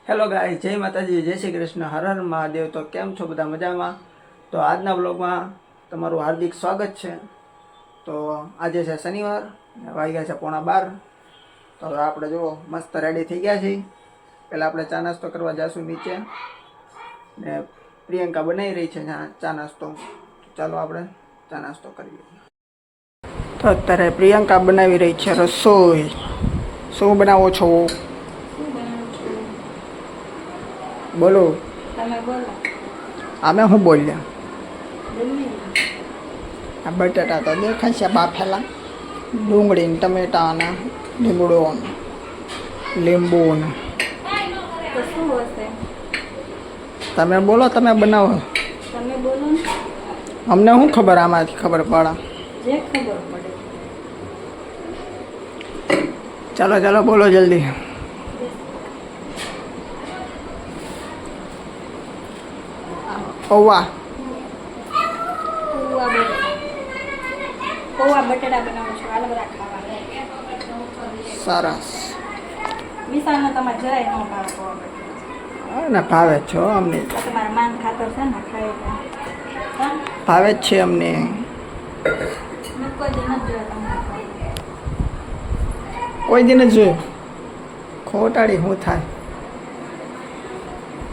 Hello ગાય, જય માતાજી, જય શ્રી કૃષ્ણ, હર હર મહાદેવ। તો કેમ છો બધા? મજામાં? તો આજના બ્લોગમાં તમારું હાર્દિક સ્વાગત છે। તો આજે છે શનિવાર, વાગ્યા છે 11:15। તો હવે આપણે જુઓ મસ્ત રેડી થઈ ગયા છીએ। પહેલાં આપણે ચા નાસ્તો કરવા જઈશું નીચે, ને પ્રિયંકા બનાવી રહી છે ચા નાસ્તો। ચાલો આપણે ચા નાસ્તો કરીએ। તો અત્યારે પ્રિયંકા બનાવી રહી છે રસોઈ। શું બનાવો છો? બોલો, તમે બોલો। અમે શું બોલ્યા? જલ્દી આ બટાટા તો દેખાય છે બાફેલા, ડુંગળી ને ટમેટા ને લીમડો ને લીંબુ ને। તો શું હશે? તમે બોલો, તમે બનાવો। તમે બોલો ને। અમને શું ખબર, આમાંથી ખબર પડે? જે ખબર પડે। ચાલો ચાલો બોલો જલ્દી। પૌવા પૌવા બટેટા બનાવું છું, હાલ બધા ખાવા। સરસ। વિશાલને તમારે જરાય ન ભાવે પૌવા બટેટા। હા ને, ભાવે જ છો અમને, આ તમારા માન ખાતર છે ને, ખાઈ હા ભાવે જ છે અમને। મેં કોઈ દી નથી જોયા તમને ખાવા। કોઈ દિન જ જોયું? ખોટાડી શું થાય?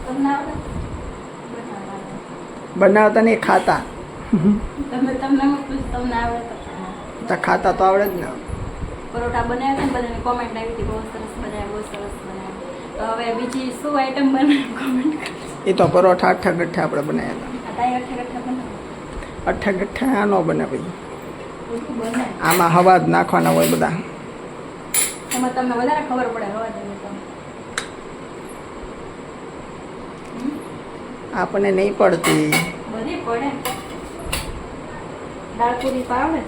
તમને આવડે બનાવતા નહીં, ખાતા। તમને હું પૂછ, તમને આવડે તો ખાતા તો આવડે જ ને। પરોઠા બનાવ્યા છે ને, બધાની કોમેન્ટ આવી હતી બહુ સરસ બનાવ્યા, બહુ સરસ બનાવ્યા। તો હવે બીજી શું આઈટમ બનાવી કોમેન્ટ? એ તો પરોઠા અઠ્ઠા ગઠ્ઠા આપણે બનાવ્યા આ તાઈ અઠ્ઠા ગઠ્ઠા બનાવો? હતા। અઠ્ઠા ગઠ્ઠા ન બને ભાઈ, બધું બને। આમાં હવા જ નાખવાના હોય બધા। એમાં તમને વધારે ખબર પડે હવા દેવી તો। આપણને નહીં પડતી। બધી પડે। દાળ પૂરી તો આવડે જ?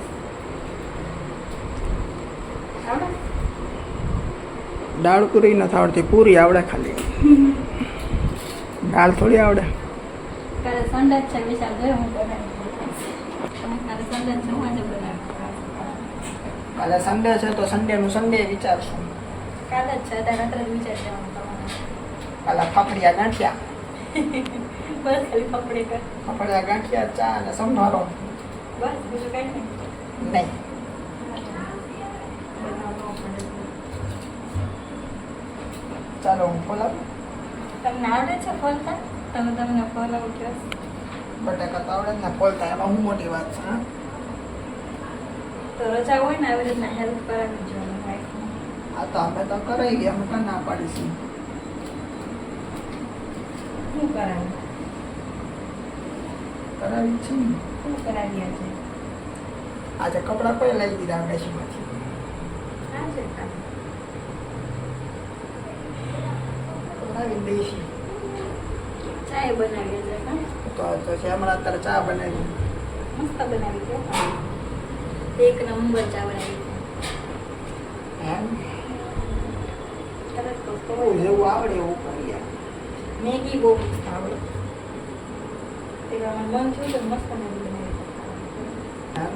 આવડે? દાળ પૂરી નથી આવડતી, પૂરી આવડે ખાલી, દાળ થોડી આવડે। કાલે સન્ડે જ છે, વિશાલ જોયો હું બનાવી। કાલે સન્ડે છે, હું આજે બનાવી। કાલે સન્ડે છે તો સન્ડેનું સન્ડે વિચારશું। કાલે જ છે, અત્યારે રાત્રે જ વિચાર જવાનું તમારે। કાલે ફાફડિયા ગાંઠિયા, બસ ખાલી પપડી કર, ફાફડિયા ગાંઠિયા, ચા અને સંભારો, બસ બીજું કઈ નહીં। નહીં। ચાલો હું ખોલાવું। તમને આવડે છે ફોલતા? તમને ફોલાવું છે? બટાકા તો આવડે જ ને ફોલતા, એમાં હું મોટી વાત છે? હા, તો રજા હોય ને આવી રીતના હેલ્પ કરાવી જોઈએ વાઈફને। આ તો આપણે તો કરાઈ ગયા, અમે કાં ના પાડીશું? શું કરાવી? કરાવી છે ને। શું કરાવી આજે? આજે કપડાં કોઈ લઈ દીધા આકાશમાંથી। આજે કરાવી દઈશું ચાય બનાવી છે હા? તો છે હમણાં અત્યારે ચા બનાવી, મસ્ત બનાવી છે, એક નંબર ચા બનાવી છે। એમ તરત કહું જેવું આવડે એવું કરીએ। મેગી બહુ મસ્ત આવડે, એમાં મન થયું તો મસ્ત મેગી બનાવી છે। એમ?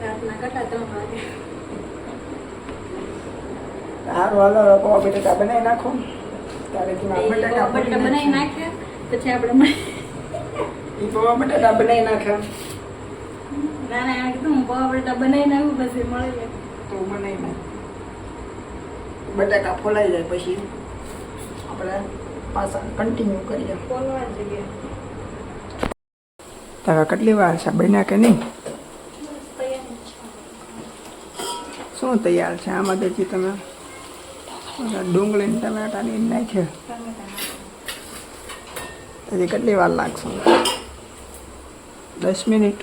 રાતના કેટલા 3 વાગે? સારું હાલો, પૌવા બટેટા બનાવી નાખો, ત્યારે બટેટા બનાવી નાખ્યા પછી આપણે એ પૌવા બટેટા બનાવી નાખ્યા ના ના એણે કીધું હું પૌવા બટેટા બનાવી નાખું પછી મળીએ તો બનાવી નાખ, બટાકા ફોલાઈ જાય પછી આપણે પાછા કન્ટિન્યુ કરીએ। બોલવા જગ્યાએ તારા કેટલી વાર છે, બન્યા કે નહીં? શું તૈયાર છે આમાં? દેખી તમે ડુંગળી ને ટમેટા ની નાખે, હજી કેટલી વાર લાગશે? 10 મિનિટ।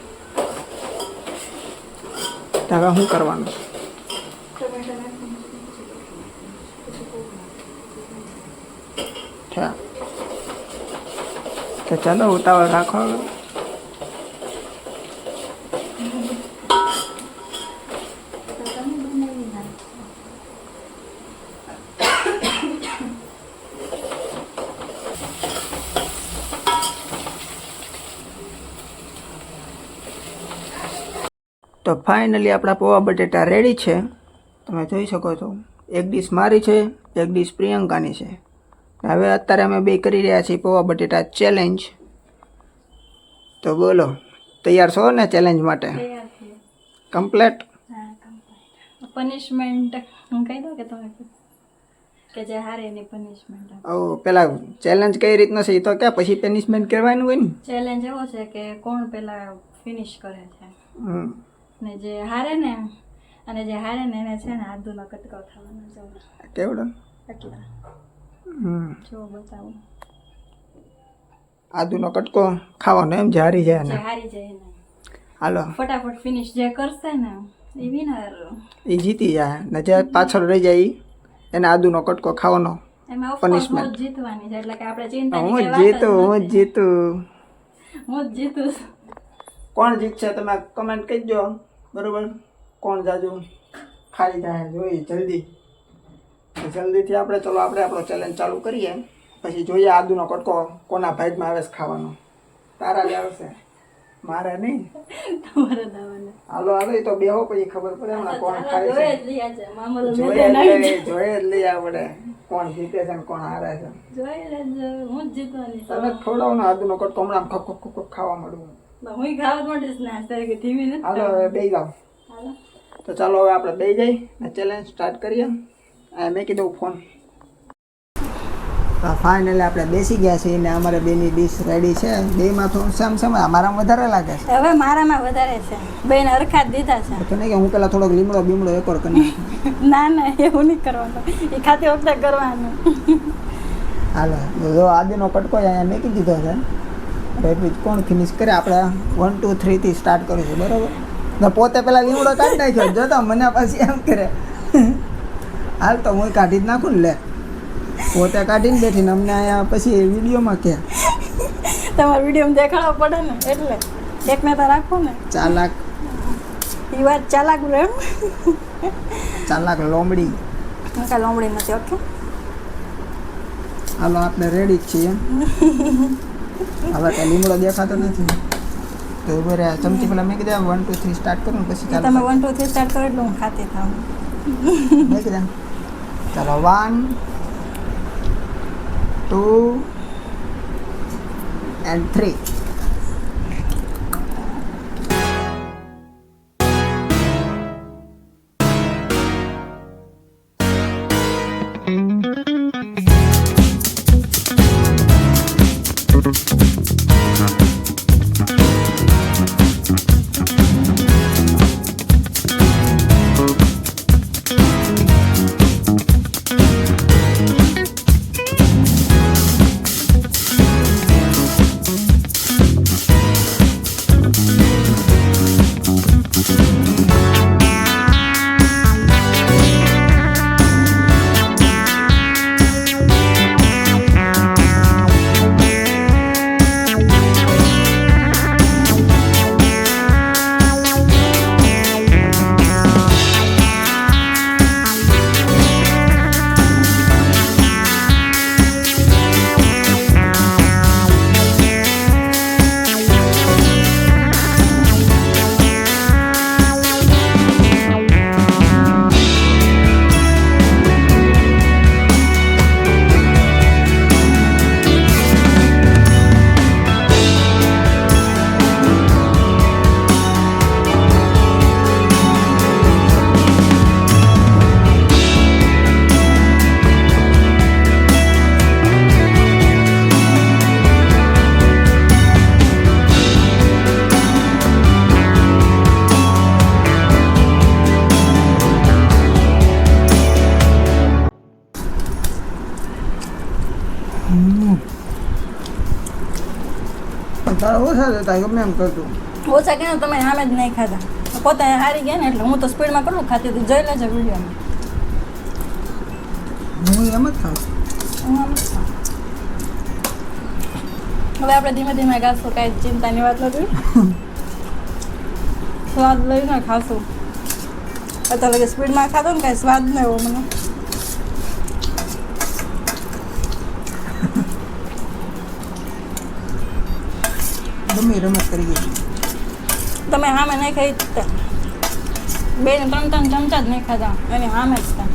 હવે શું કરવાનું? તો ચાલો ઉતાવળ રાખો। તો ફાઇનલી આપણા પૌવા બટેટા રેડી છે, તમે જોઈ શકો છો। એક ડીશ મારી છે, એક ડીશ પ્રિયંકાની છે. હવે અત્યારે અમે બે કરી રહ્યા છીએ પૌવા બટેટા ચેલેન્જ. તો બોલો, તૈયાર છો ને ચેલેન્જ માટે? તૈયાર છીએ. કમ્પ્લેટ. હા, કમ્પ્લીટ. પનિશમેન્ટ હું કહી દઉં કે તમે કે જે હારે એની પનિશમેન્ટ? પેલા ચેલેન્જ કઈ રીતનો છે એ તો ક્યાં પછી પનિશમેન્ટ કરવાનું હોય ને. ચેલેન્જ એવો છે કે કોણ પહેલા ફિનિશ કરે છે, હમ. ને જે હારે ને અને જે હારે ને એને છે ને આદુનો કટકો ખાવાનો જો કેવડો? એટલા જો બતાવું. આદુનો કટકો ખાવાનો એમ જે હારી જાય જે ને. હારી જાય ને હાલો, ફટાફટ ફિનિશ જે કરશે ને એ વિનર. એ જીતી જાય ને જે પાછળ રહી જાય ઈ એને આદુનો કટકો ખાવાનો. એમાં ઓફકોર્સ હું જ જીતવાની છે, એટલે કે આપણે ચિંતા હું જ જીતું. હું જ જીતું. કોણ જીતશે તમે કમેન્ટ કરજો, બરોબર? કોણ જાજુ ખાઈ જાય જોઈએ જલ્દીથી આપણે. ચલો આપણે આપણો ચેલેન્જ ચાલુ કરીએ, પછી જોઈએ આદુનો કટકો કોના ભાગમાં આવે છે ખાવાનો. તારા જ આવશે, મારે નહીં. તમારે દાવાને હાલો એ તો બેહો પછી ખબર પડે હમણાં કોણ ખાય છે. જોઈ જ લઈએ છે મામલો જોઈએ જ લઈએ આપણે કોણ જીતે છે ને કોણ હારે છે. જોઈ લેજો, હું જ જીતવાની છું. તને ખવડાવનો આદુનો કટકો હમણાં ખક ખાવા મળું. હું ખાવા માંડીશ ને અત્યારે કે ધીમી નથી. હાલો હવે બેસી જાઓ. હાલો. તો ચાલો હવે આપણે બેસી જઈ ને ચેલેન્જ સ્ટાર્ટ કરીએ. મેં કીધું ફોન. તો ફાઇનલી આપણે બેસી ગયા છીએ ને અમારે બેની ડીશ રેડી છે. બેમાં તો સેમ અમારામાં વધારે લાગે છે. હવે મારામાં વધારે છે, બેન હરખા જ દીધા છે. તો નહીં કે હું પેલા થોડોક લીમડો બીમડો એકor કરી ના એવું નહીં કરવાનું, એ ખાતી વખતે કરવાનું. હાલો જો આદુનો કટકો અહીંયા મેકી દીધો છે. એટલે કોણ ફિનિશ કરે? આપણે 1 2 3 થી સ્ટાર્ટ કરીશું, બરાબર? ને પોતે પેલા લીમડો કાઢી નાખ્યો, જો તો મને પછી એમ કરે હાલ તો હું કાઢી જ નાખું ને. લે પોતે કાઢીને બેઠી ને અમને અહીંયા પછી વિડીયોમાં કે તમારે વિડીયોમાં દેખાડવા પડે ને, એટલે એકને તો રાખો ને. ચાલાક એ વાત ચાલાક રે. ચાલાક લોમડી. હું કાંઈ લોમડી નથી. ઓકે હાલો આપણે રેડી જ છીએ. હવે કાંઈ લીમડો દેખાતો નથી તો ઉભો રહે. ચમચી પેલા મેં કીધા 1 2 3 સ્ટાર્ટ કરું ને પછી ચાલો. તમે 1 2 3 સ્ટાર્ટ કરો એટલે હું ખાતી થાઉં. મેં કીધા ચાલો 1 2 and 3. તારા ઓછા જતા ગમે એમ કરતું. ઓછા કે તમે સામે જ નહીં ખાધા, પોતે હારી ગયા ને એટલે હું તો સ્પીડમાં કરું ખાતી હતી. જોઈ લેજો વિડીયોમાં. હું એમ જ ખાઉં. હું આમ જ ખાઉં. હવે આપણે ધીમે ધીમે ગાશું, કાંઈ ચિંતાની વાત નથી. સ્વાદ લઈને ખાશું. અત્યારે લગે સ્પીડમાં ખાધો ને કાંઈ સ્વાદ નહીં એવો મને. ગમે રમત કરીએ. તમે સામે નહીં ખાઈ જ 2 ને 3 ચમચા જ નહીં ખાધા એની સામે જ હતા.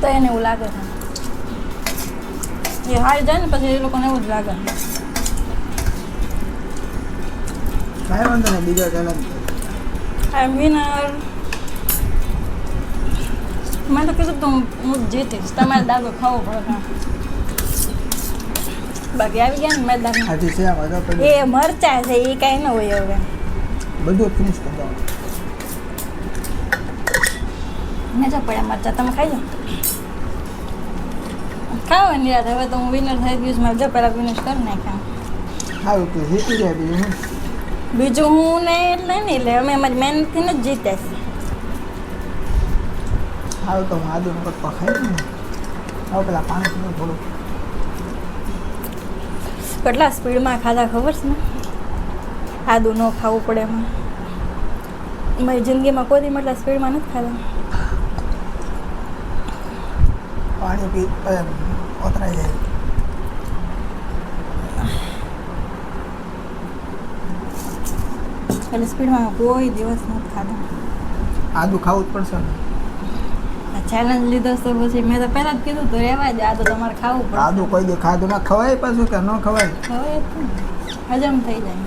તો એને એવું લાગે છે એ હારી જાય ને પછી એ લોકોને એવું જ લાગે. કાંઈ વાંધો નહીં, બીજો ચેલેન્જ. આઈ એમ વિનર. મેં તો કીધું તું હું જ જીતીશ, તમારે દાદો ખાવો પડે. બાકી આવી ગયા ને મેં દાદો હજી છે આ બધા એ મરચા છે એ કાંઈ ન હોય હવે. બધું ફિનિશ કરી દો. મેં જો પડ્યા મરચા તમે ખાઈ લો. ખાઓ ને યાર, હવે તો હું વિનર થઈ ગયું છું. મારે જો પહેલાં ફિનિશ કરી નાખ્યા. સારું તું જીતી જાય બીજું હું. બીજું હું ને એટલે નહીં, એટલે અમે અમારી મહેનતથી જ જીત્યા છીએ. સારું તો હું આદુ નકર તો ખાઈ ને. હવે પેલા પાણી પીવું થોડું. કેટલા સ્પીડમાં ખાધા ખબર છે ને? આદુ ન ખાવું પડે એમાં. મારી જિંદગીમાં કોઈ દી એટલા સ્પીડમાં નથી ખાધા. પાણી પી ઓતરાઈ જાય. એટલે સ્પીડમાં કોઈ દિવસ નથી ખાધા. આદુ ખાવું જ પડશે ને. ચેલેન્જ લીધો તો પછી મેં તો પહેલાં જ કીધું તો રહેવા દે, આદુ તમારે ખાવું પડે. આદુ કોઈ દે ખાધું ના ખવાય પાછું કે ન ખવાય. હવે હજમ થઈ જાય.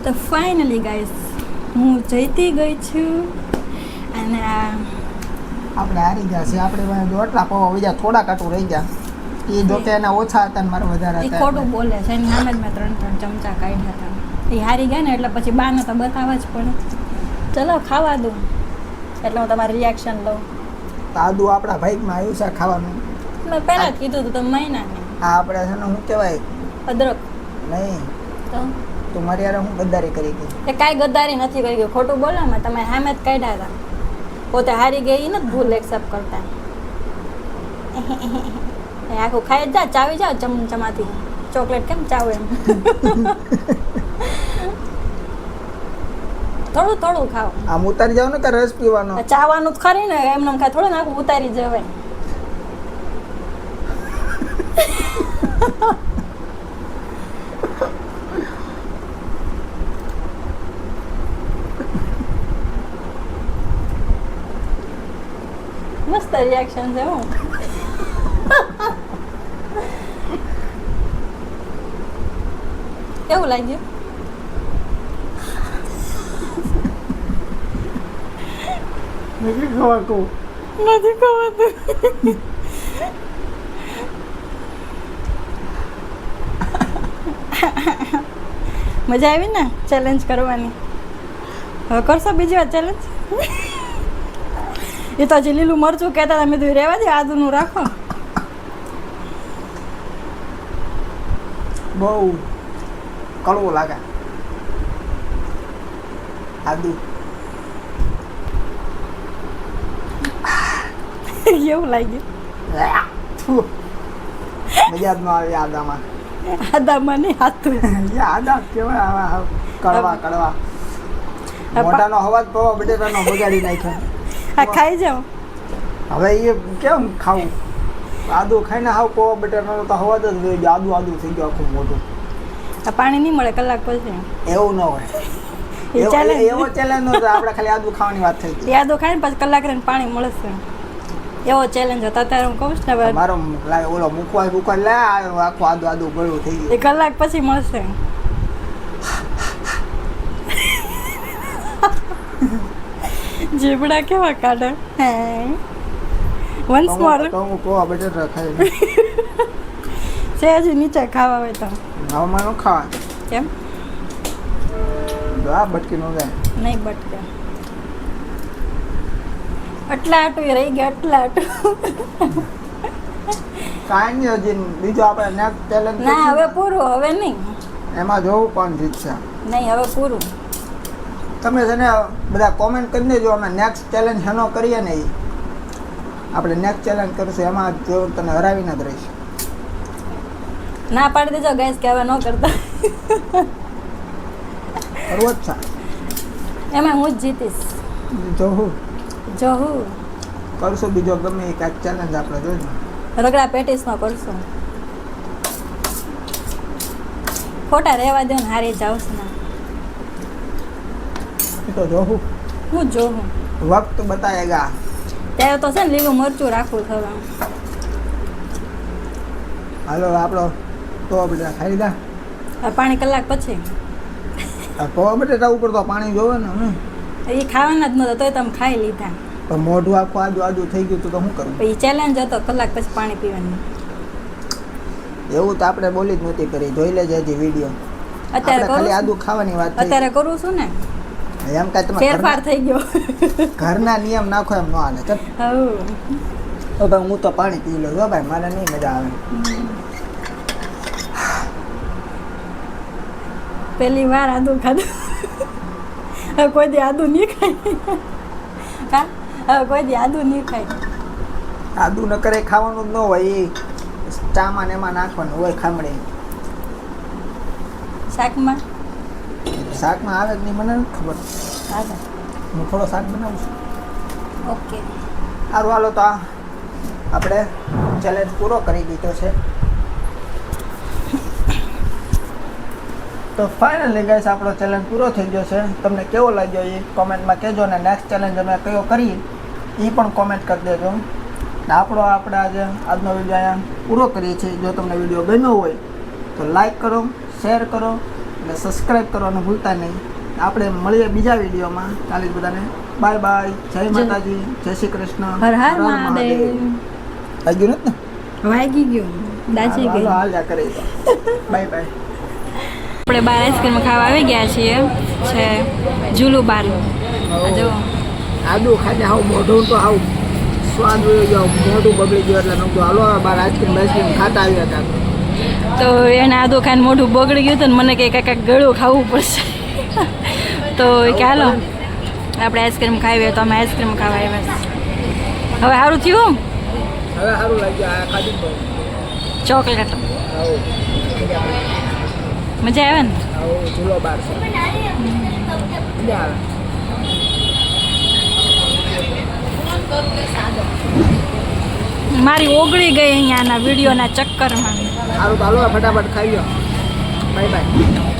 તો ફાઇનલી ગાઈસ હું જીતી ગઈ છું. અને આપણે હારી ગયા છે. આપણે જો આટલા પૌવા બીજા થોડા કાટું રહી ગયા. એ જો કે એના ઓછા હતા ને મારે વધારે એ હતા. ખોટું બોલે છે. એની સામે જ મેં 3 ચમચા કાઢ્યા હતા. એ હારી ગયા ને એટલે પછી બાને તો બતાવવા જ પડે. ચલો ખાવા દઉં એટલે હું તમારું રિએક્શન લઉં. તો આદુ આપણા ભાઈમાં આવ્યું છે ખાવાનું. મેં પહેલાં જ કીધું હતું તમે મહિના ને આ આપણે છે ને શું કહેવાય અદરક નહીં તો તું મારી યાર હું ગદ્દારી કરી ગઈ. એ કાંઈ ગદ્દારી નથી કરી ગઈ. ખોટું બોલો ને તમે સામે જ કાઢ્યા હતા. પોતે હારી ગઈ એ નથી ભૂલ એક્સેપ્ટ કરતા. એ આખું ખાઈ જ જા, ચાવી જાઓ ચમચમાથી. ચોકલેટ કેમ ચાવ એમ. થોડું થોડું ખાઓ. આમ ઉતારી જાવ ને કે રસ પીવાનો. ચાવાનું જ ખરી ને, એમને ખાય થોડું નાખું ઉતારી જવાય. મસ્ત રિએક્શન છે હું. કેવું લાગ્યું? નથી ખવાતું. નથી ખવાતું. મજા આવી ને ચેલેન્જ કરવાની? હવે કરશો બીજી વાર ચેલેન્જ? એ તો હજી લીલું મરચું કહેતા હતા, મેં તો રહેવા દે, આદુનું રાખો. બહુ કડવું લાગે આદુ. કેવું લાગ્યું? મજા જ ન આવે આદામાં. આદામાં નહીં, હાથું. આદા કેવાય આવા કડવા કડવા. મોઢાનો અવાજ પૌવા બટેટાનો બગાડી નાખ્યો. આ ખાઈ જાઓ. હવે એ કેમ ખાવું? આદુ ખાઈને હાવ પૌવા બટેટાનો તો અવાજ જ રહી ગયો. આદુ આદુ થઈ ગયો આખું મોઢું. આ પાણી નહીં મળે કલાક પછી. એવું ન હોય. એ challenge. એવો ચેલેન્જ નો આપણે ખાલી આદુ ખાવાની વાત થઈ ગઈ. યાદો ખાઈને પછી કલાક રહીને પાણી મળશે. એવો ચેલેન્જ હતો. અત્યારે હું કહું છું ને હવે મારો ઓલો મૂકવા લે આખું આદુ આદુ ગળું થઈ ગયું. એ કલાક પછી મળશે. જીબડા કેવા કાઢે. હે વન્સ મોર. તો હું પૌવા બટેટા ખાઈ છે હજી નીચે ખાવા હોય તો. હવામાં ન ખાવા. કેમ? આ બટકી નો જાય. નહીં બટકે. આટલા આટું રહી ગયા, આટલા આટું. કાંઈ નહીં, હજી બીજો આપણે નેક્સ્ટ ચેલેન્જ. ના હવે પૂરું, હવે નહીં. એમાં જોવું કોણ જીતશે. નહીં હવે પૂરું. તમે છે ને બધા કોમેન્ટ કરી દેજો. અમે નેક્સ્ટ ચેલેન્જ હેનો કરીએ ને એ આપણે નેક્સ્ટ ચેલેન્જ કરીશું. એમાં જો તને હરાવીને જ રહીશ. ના પાડી દેજો ગાઈસ કે હવે ન કરતા. કરવો જ છે. એમાં હું જ જીતીશ. જોવું જો હું કરશું બીજો ગમે એ કાંઈક ચેલેન્જ આપણે જોઈશું. રગડા પેટીસનો કરશું. ખોટા રહેવા દો ને હારી જાઉં છું ને. તો જોવું હું જોઉં વક્ત બતાયેગા. ત્યારે તો છે ને લીલું મરચું રાખવું થવા. હાલો આપણો તો બટેટા ખાઈ લીધા. પાણી કલાક પછી આ તો બટેટા ઉપર તો પાણી જોવે ને હમ. એ ખાવાના જ નહોતા તોય તમે ખાઈ લીધા. પણ મોઢું આખું આદુ આદુ થઈ ગયું તો શું કરું? પછી ચેલેન્જ હતો કલાક પછી પાણી પીવાનું. એવું તો આપણે બોલી જ નહોતી કરી. જોઈ લેજે હજી વિડીયો. અત્યારે આપણે ખાલી કરું આદુ ખાવાની વાત થઈ. અત્યારે કરું છું ને એમ કાંઈ તમે ફેરફાર થઈ ગયો. ઘરના નિયમ નાખો એમ ન હાલે. ચાલ હવ તો ભાઈ હું તો પાણી પી લઉં. જો ભાઈ મારે નહીં મજા આવે. પહેલી વાર આદુ ખાધું. હવે કોઈ દી આદુ નહીં ખાય. હા હવે કોઈ દી આદુ નહીં ખાય. આદુ ન કરે ખાવાનું જ ન હોય. એ ચામાં ને એમાં નાખવાનું હોય ખામડે. શાકમાં શાકમાં આવે જ નહીં મને નથી ખબર. હા હું થોડો શાક બનાવું છું. ઓકે સારું હાલો તો આપણે ચેલેન્જ પૂરો કરી દીધો છે. તો ફાઇનલી ગાઈસ આપણો ચેલેન્જ પૂરો થઈ ગયો છે. તમને કેવો લાગ્યો એ કોમેન્ટમાં કહેજો ને નેક્સ્ટ ચેલેન્જ અમે કયો કરીએ એ પણ કોમેન્ટ કરી દેજો. ને આપણે આજે આજનો વિડીયો અહીંયા પૂરો કરીએ છીએ. જો તમને વિડીયો ગમ્યો હોય તો લાઈક કરો, શેર કરો અને સબસ્ક્રાઈબ કરવાનું ભૂલતા નહીં. આપણે મળીએ બીજા વિડીયોમાં. ચાલીસ બધાને બાય બાય. જય માતાજી, જય શ્રી કૃષ્ણ, હર હર મહાદેવ. વાગ્યું નથી ને? વાગી ગયું દાચી ગઈ. હાલ કરી દો. Bye bye. આપણે બાર આઈસ્ક્રીમ ખાવા આવી ગયા છીએ. છે ઝૂલું બારનું. જો આદુ ખાજે હાવ મોઢું તો હાવ સ્વાદ વયો ગયો. મોઢું બગડી ગયું એટલે નહોતું. હાલો બાર આઈસ્ક્રીમ ખાતા આવ્યા હતા. તો એને આદુ ખાઈને મોઢું બગડી ગયું હતું ને મને કે કાંઈક ગળું ખાવું પડશે. તો કે હાલો આપણે આઈસ્ક્રીમ ખાઈએ. તો અમે આઈસ્ક્રીમ ખાવા આવ્યા. હવે સારું થયું. હવે સારું લાગ્યું. આ ખાધું તો ચોકલેટ મજા આવે ને. ઝૂલો બાર છે. મજા આવે. મારી ઓગળી ગઈ અહીંયાના વિડીયોના ચક્કરમાં. સારું તો હાલો ફટાફટ ખાઈ લો. Bye bye.